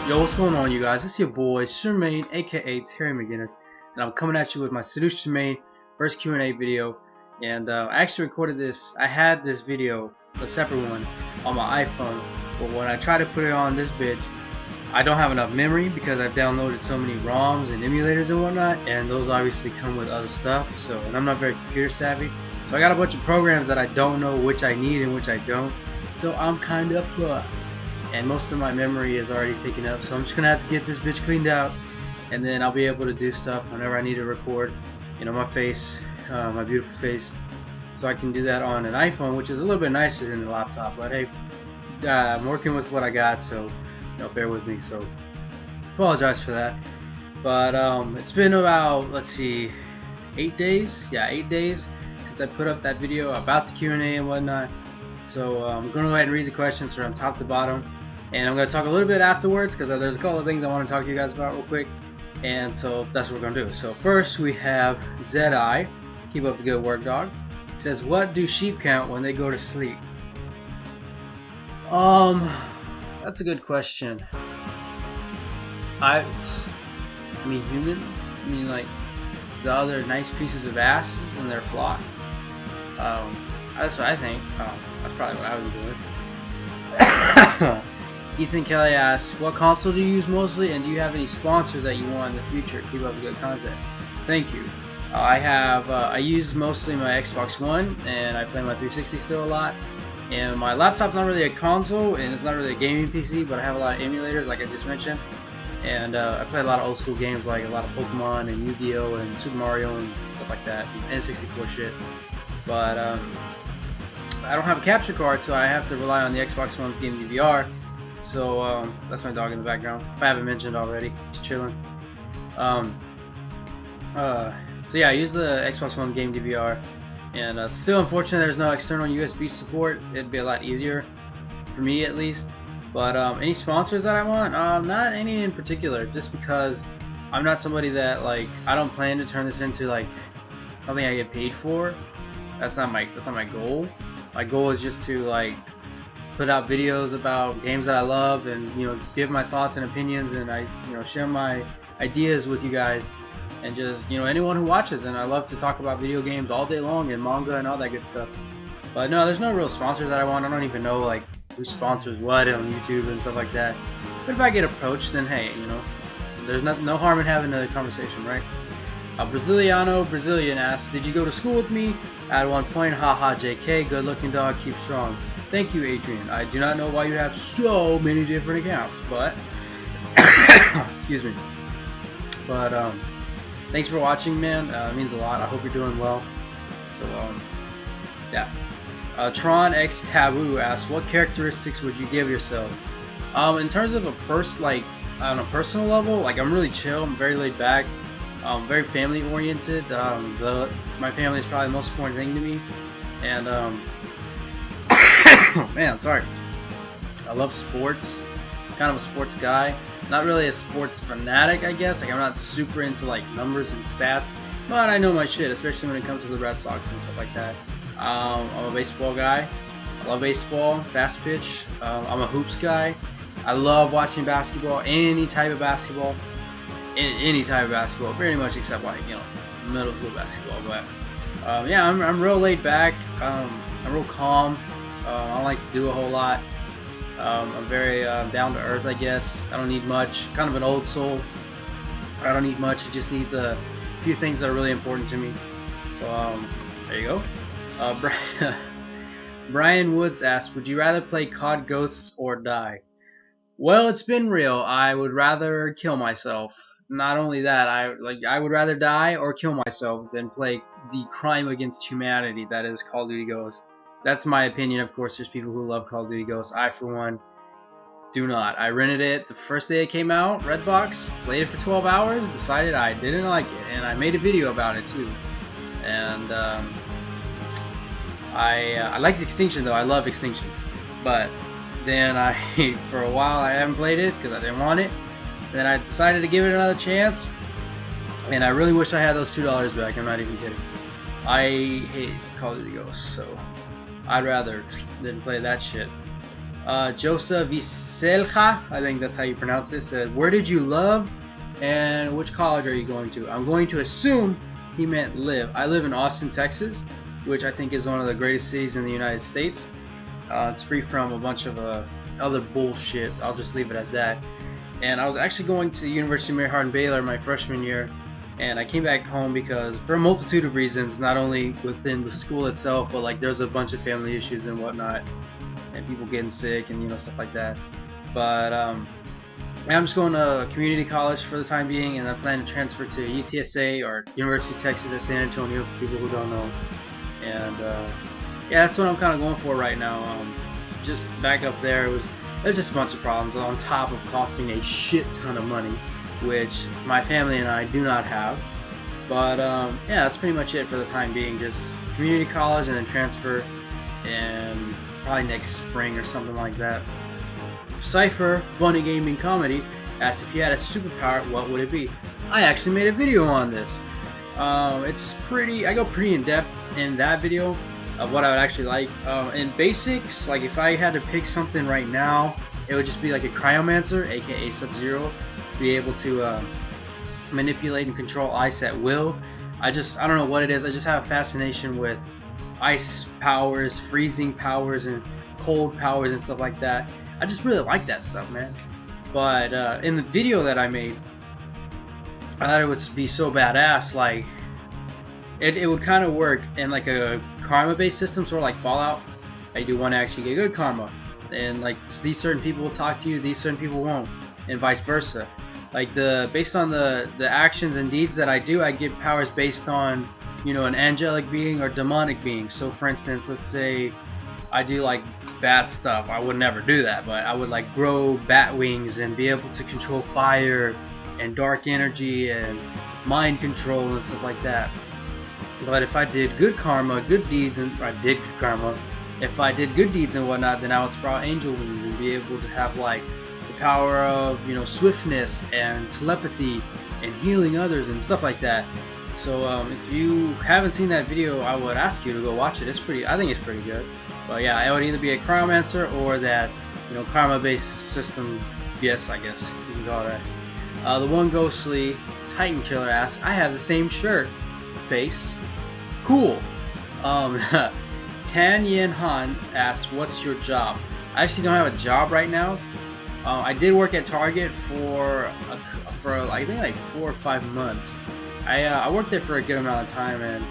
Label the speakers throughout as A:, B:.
A: Yo, what's going on, you guys? It's your boy Suremaine, aka Terry McGinnis, and I'm coming at you with my Seduce Suremaine first Q&A video. And I actually recorded this. I had this video, a separate one, on my iPhone, but when I try to put it on this bitch, I don't have enough memory because I've downloaded so many ROMs and emulators and whatnot, and those obviously come with other stuff. So, and I'm not very computer savvy, so I got a bunch of programs that I don't know which I need and which I don't. So I'm kind of fucked. And most of my memory is already taken up, so I'm just gonna have to get this bitch cleaned out, and then I'll be able to do stuff whenever I need to record, you know, my face, my beautiful face. So I can do that on an iPhone, which is a little bit nicer than the laptop. But hey, I'm working with what I got, so you know, bear with me. So apologize for that. But it's been about, let's see, 8 days. Yeah, 8 days since I put up that video about the Q&A and whatnot. So I'm gonna go ahead and read the questions from top to bottom. And I'm going to talk a little bit afterwards because there's a couple of things I want to talk to you guys about real quick. And so that's what we're going to do. So first we have Zedi. Keep up the good work, dog. He says, what do sheep count when they go to sleep? That's a good question. I mean human? I mean like the other nice pieces of asses in their flock? That's what I think. That's probably what I would do. Ethan Kelly asks, what console do you use mostly, and do you have any sponsors that you want in the future? Keep up the good content. Thank you. I use mostly my Xbox One, and I play my 360 still a lot. And my laptop's not really a console, and it's not really a gaming PC, but I have a lot of emulators, like I just mentioned. And I play a lot of old school games, like a lot of Pokemon and Yu-Gi-Oh! And Super Mario and stuff like that, and N64 shit. But I don't have a capture card, so I have to rely on the Xbox One game DVR. So that's my dog in the background. If I haven't mentioned already, he's chilling. So yeah, I use the Xbox One game DVR, and it's still unfortunate there's no external USB support. It'd be a lot easier for me, at least. But any sponsors that I want? Not any in particular. Just because I'm not somebody that I don't plan to turn this into like something I get paid for. That's not my goal. My goal is just to put out videos about games that I love, and give my thoughts and opinions, and I share my ideas with you guys, and just anyone who watches. And I love to talk about video games all day long, and manga and all that good stuff. But no, there's no real sponsors that I want. I don't even know who sponsors what on YouTube and stuff like that. But if I get approached, then hey, there's no harm in having a conversation, right? Brazilian asks, did you go to school with me at one point? Haha, JK, good looking dog, keep strong. Thank you, Adrian. I do not know why you have so many different accounts, but excuse me. But thanks for watching, man. It means a lot. I hope you're doing well. So yeah. Tron X Taboo asks, what characteristics would you give yourself? In terms of a on a personal level, I'm really chill. I'm very laid back. Very family oriented. My family is probably the most important thing to me, and man, sorry. I love sports. I'm kind of a sports guy. Not really a sports fanatic, I guess. I'm not super into numbers and stats, but I know my shit, especially when it comes to the Red Sox and stuff like that. I'm a baseball guy. I love baseball, fast pitch. I'm a hoops guy. I love watching basketball, any type of basketball. Any type of basketball, pretty much, except middle school basketball. But yeah, I'm real laid back. I'm real calm. I don't like to do a whole lot. I'm very down to earth, I guess. I don't need much. Kind of an old soul. I don't need much. I just need the few things that are really important to me. So there you go. Brian Woods asked, would you rather play COD Ghosts or die? Well, it's been real. I would rather kill myself. Not only that, I would rather die or kill myself than play the crime against humanity that is Call of Duty Ghosts. That's my opinion. Of course, there's people who love Call of Duty Ghosts. I, for one, do not. I rented it the first day it came out, Redbox, played it for 12 hours, decided I didn't like it, and I made a video about it too. And I liked Extinction though. I love Extinction, but then for a while I haven't played it because I didn't want it. Then I decided to give it another chance, and I really wish I had those $2 back. I'm not even kidding. I hate Call of Duty Ghosts, so I'd rather than play that shit. Joseph Viselja, I think that's how you pronounce it, said, "Where did you love and which college are you going to?" I'm going to assume he meant live. I live in Austin, Texas, which I think is one of the greatest cities in the United States. It's free from a bunch of other bullshit. I'll just leave it at that. And I was actually going to the University of Mary Hardin-Baylor my freshman year, and I came back home because, for a multitude of reasons, not only within the school itself, but like there's a bunch of family issues and whatnot, and people getting sick and stuff like that. But I'm just going to community college for the time being, and I plan to transfer to UTSA, or University of Texas at San Antonio, for people who don't know. And yeah, that's what I'm kind of going for right now. Just back up there, there's just a bunch of problems on top of costing a shit ton of money, which my family and I do not have. But yeah, that's pretty much it for the time being. Just community college and then transfer, and probably next spring or something like that. Cypher, Funny Gaming Comedy, asked if you had a superpower, what would it be? I actually made a video on this. I go pretty in depth in that video of what I would actually like. In basics, like if I had to pick something right now, it would just be like a cryomancer, aka Sub-Zero, be able to manipulate and control ice at will. I don't know what it is, I just have a fascination with ice powers, freezing powers, and cold powers and stuff like that. I just really like that stuff, man. But in the video that I made, I thought it would be so badass. Like it would kind of work in like a karma based system, sort of like Fallout. I do want to actually get good karma, and like these certain people will talk to you, these certain people won't, and vice versa. Like based on the actions and deeds that I do, I get powers based on an angelic being or demonic being. So for instance, let's say I do like bad stuff. I would never do that, but I would like grow bat wings and be able to control fire and dark energy and mind control and stuff like that. But if I did good karma, good deeds, and if I did good deeds and whatnot, then I would sprout angel wings and be able to have like the power of swiftness and telepathy and healing others and stuff like that. So if you haven't seen that video, I would ask you to go watch it. I think it's pretty good. But yeah, I would either be a cryomancer or that karma-based system. Yes, I guess you can call it that. The one ghostly Titan Killer asks, I have the same shirt. Face. Cool. Tan Yen Han asks, what's your job? I actually don't have a job right now. I did work at Target for I think like 4 or 5 months. I worked there for a good amount of time, and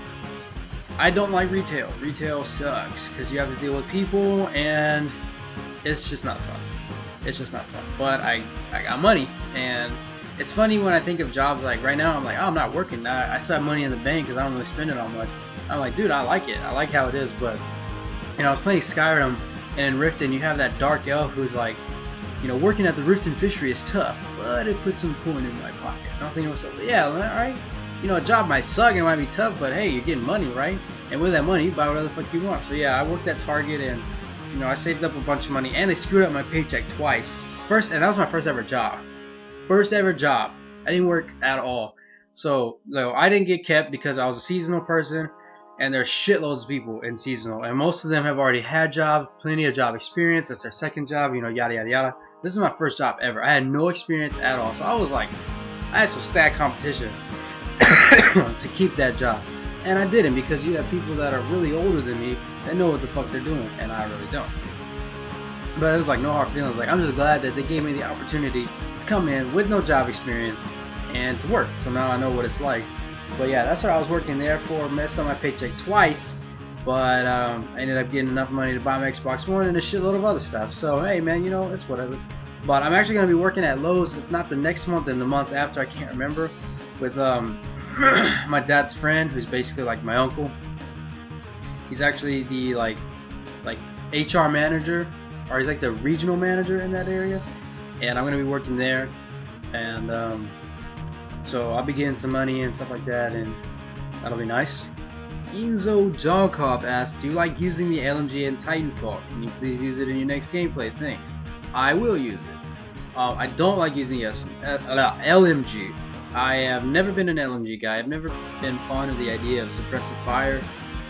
A: I don't like retail. Retail sucks because you have to deal with people, and it's just not fun. It's just not fun. But I got money, and it's funny when I think of jobs like right now. I'm like, oh, I'm not working. I still have money in the bank because I don't really spend it on much. I'm like, dude, I like it. I like how it is. But I was playing Skyrim, and in Riften, you have that dark elf who's like, working at the Riften fishery is tough, but it put some coin in my pocket. And I was thinking to myself, yeah, all right. A job might suck and it might be tough, but hey, you're getting money, right? And with that money, you buy whatever the fuck you want. So yeah, I worked at Target, and I saved up a bunch of money, and they screwed up my paycheck twice. And that was my first ever job. First ever job. I didn't work at all. So I didn't get kept because I was a seasonal person, and there's shitloads of people in seasonal, and most of them have already had jobs, plenty of job experience. That's their second job, yada yada yada. This is my first job ever. I had no experience at all, so I was like, I had some stat competition to keep that job, and I didn't, because you have people that are really older than me that know what the fuck they're doing, and I really don't. But it was like no hard feelings. Like, I'm just glad that they gave me the opportunity to come in with no job experience and to work. So now I know what it's like. But yeah, that's what I was working there for. Messed up my paycheck twice, but I ended up getting enough money to buy my Xbox One and a shitload of other stuff. So hey man, it's whatever. But I'm actually going to be working at Lowe's, if not the next month, and the month after, I can't remember, with my dad's friend, who's basically like my uncle. He's actually the like HR manager, or he's like the regional manager in that area, and I'm going to be working there. And so I'll be getting some money and stuff like that, and that'll be nice. Ginzo Jawcop asks, do you like using the LMG in Titanfall? Can you please use it in your next gameplay? Thanks. I will use it. I don't like using LMG. I have never been an LMG guy. I've never been fond of the idea of suppressive fire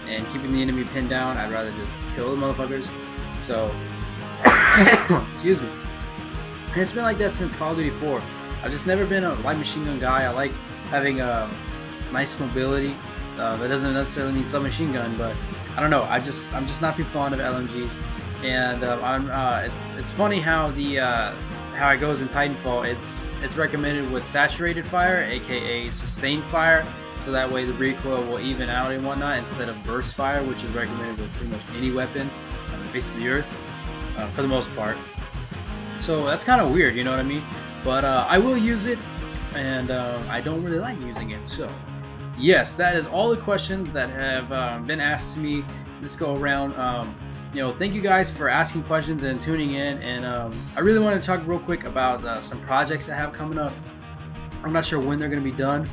A: and keeping the enemy pinned down. I'd rather just kill the motherfuckers. So Excuse me. And it's been like that since Call of Duty 4. I've just never been a light machine gun guy. I like having nice mobility. That doesn't necessarily mean submachine gun, but I don't know. I'm just not too fond of LMGs. And it's funny how how it goes in Titanfall. It's recommended with saturated fire, aka sustained fire, so that way the recoil will even out and whatnot, instead of burst fire, which is recommended with pretty much any weapon on the face of the earth, for the most part. So that's kind of weird, you know what I mean? But I will use it, and I don't really like using it. So yes, that is all the questions that have been asked to me this go around. You know, thank you guys for asking questions and tuning in. And I really want to talk real quick about some projects I have coming up. I'm not sure when they're going to be done,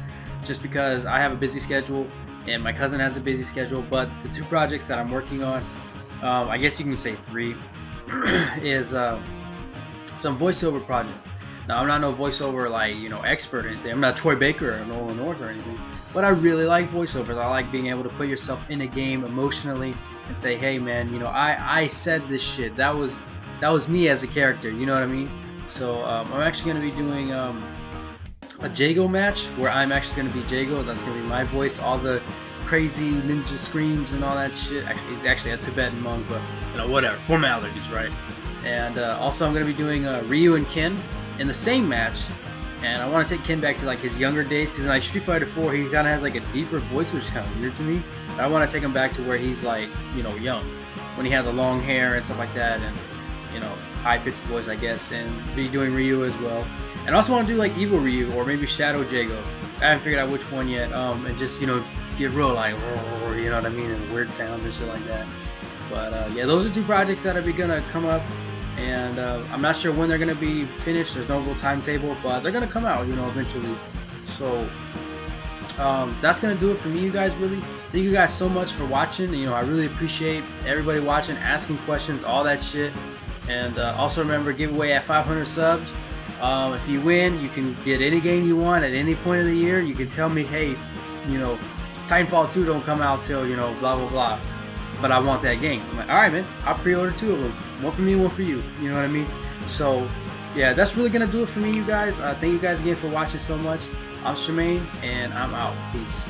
A: just because I have a busy schedule and my cousin has a busy schedule. But the 2 projects that I'm working on, I guess you can say 3, is some voiceover projects. Now, I'm not no voiceover, like, you know, expert or anything. I'm not Troy Baker or Nolan North or anything. But I really like voiceovers. I like being able to put yourself in a game emotionally and say, hey man, you know, I said this shit. That was me as a character. You know what I mean? So I'm actually going to be doing a Jago match where I'm actually going to be Jago. That's going to be my voice. All the crazy ninja screams and all that shit. Actually, he's actually a Tibetan monk, but you know, whatever. Formalities, right? And also I'm going to be doing Ryu and Ken in the same match. And I want to take Ken back to like his younger days, because in like Street Fighter 4 he kind of has like a deeper voice, which is kind of weird to me. But I want to take him back to where he's like, you know, young, when he had the long hair and stuff like that, and you know, high-pitched voice, I guess. And be doing Ryu as well. And I also want to do like Evil Ryu or maybe Shadow Jago. I haven't figured out which one yet. And just, you know, get real like, you know what I mean, and weird sounds and shit like that. But yeah, those are 2 projects that are gonna come up. And I'm not sure when they're going to be finished. There's no real timetable, but they're going to come out, you know, eventually. So that's going to do it for me, you guys. Really, thank you guys so much for watching. You know, I really appreciate everybody watching, asking questions, all that shit. And also remember, giveaway at 500 subs. If you win, you can get any game you want at any point of the year. You can tell me, hey, you know, Titanfall 2 don't come out till, you know, blah blah blah, but I want that game. I'm like, alright man, I'll pre-order 2 of them. One for me, one for you. You know what I mean? So, yeah, that's really going to do it for me, you guys. Thank you guys again for watching so much. I'm Suremaine, and I'm out. Peace.